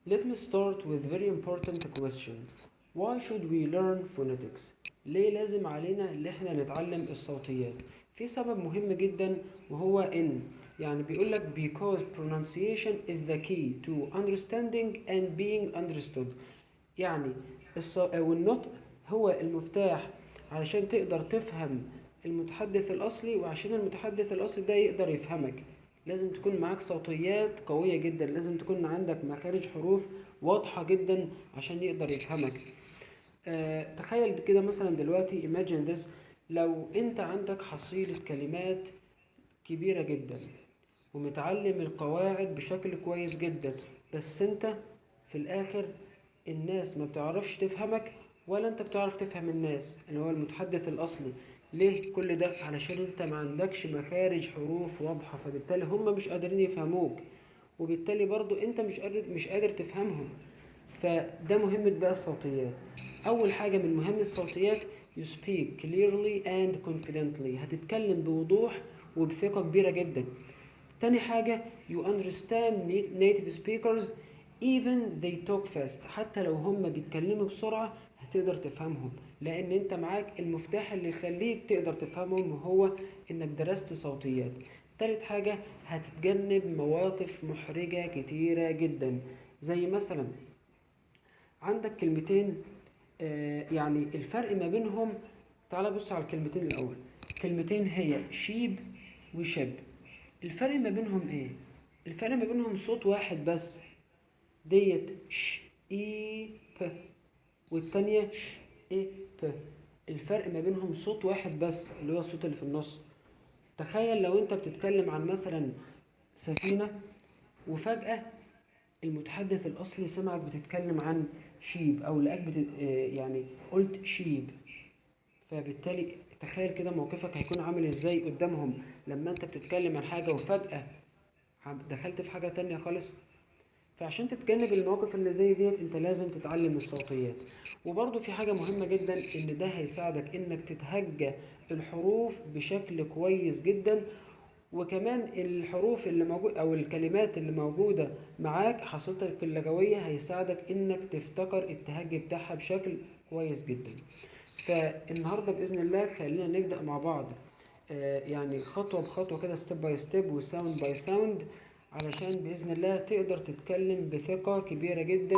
Let me start with very important question. Why should we learn phonetics? ليه لازم علينا اللي احنا نتعلم الصوتيات؟ في سبب مهم جدا وهو ان يعني بيقول لك because pronunciation is the key to understanding and being understood. يعني أو النطق هو المفتاح علشان تقدر تفهم المتحدث الأصلي، وعشان المتحدث الأصلي ده يقدر يفهمك لازم تكون معاك صوتيات قوية جدا، لازم تكون عندك مخارج حروف واضحة جدا عشان يقدر يفهمك. تخيل كده مثلا دلوقتي imagine this، لو انت عندك حصيلة كلمات كبيرة جدا ومتعلم القواعد بشكل كويس جدا، بس انت في الاخر الناس ما بتعرفش تفهمك ولا انت بتعرف تفهم الناس اللي هو المتحدث الاصلي. ليه كل ده؟ علشان انت ما عندكش مخارج حروف واضحة، فبالتالي هم مش قادرين يفهموك، وبالتالي برضو انت مش قادر تفهمهم. فده مهمة بقى الصوتيات. اول حاجة من مهم الصوتيات you speak clearly and confidently، هتتكلم بوضوح وبثقة كبيرة جدا. تاني حاجة you understand native speakers even they talk fast، حتى لو هم بيتكلموا بسرعة هتقدر تفهمهم، لان انت معاك المفتاح اللي يخليك تقدر تفهمهم وهو انك درست صوتيات. تالت حاجة هتتجنب مواقف محرجة كتيرة جدا، زي مثلا عندك كلمتين يعني الفرق ما بينهم. تعال بص على الكلمتين الأول. كلمتين هي شيب وشب، الفرق ما بينهم ايه؟ الفرق ما بينهم صوت واحد بس، ديت ش اي ب، والتانية ش اي ب. الفرق ما بينهم صوت واحد بس اللي هو الصوت اللي في النص. تخيل لو انت بتتكلم عن مثلا سفينة، وفجأة المتحدث الأصلي سمعك بتتكلم عن شيب، أو لقاك يعني قلت شيب، فبالتالي تخيل كده موقفك هيكون عامل ازاي قدامهم لما انت بتتكلم عن حاجة وفجأة دخلت في حاجة تانية خالص. فعشان تتجنب المواقف اللي زي ديت انت لازم تتعلم الصوتيات. وبرضو في حاجة مهمة جدا، ان ده هيساعدك انك تتهجى الحروف بشكل كويس جدا، وكمان الحروف اللي موجود او الكلمات اللي موجودة معاك حصيلتك اللغوية هيساعدك انك تفتكر التهجي بتاعها بشكل كويس جدا. فالنهاردة بإذن الله خلينا نبدأ مع بعض يعني خطوة بخطوة كده، ستيب باي ستيب وساوند باي ساوند، علشان بإذن الله تقدر تتكلم بثقة كبيرة جدا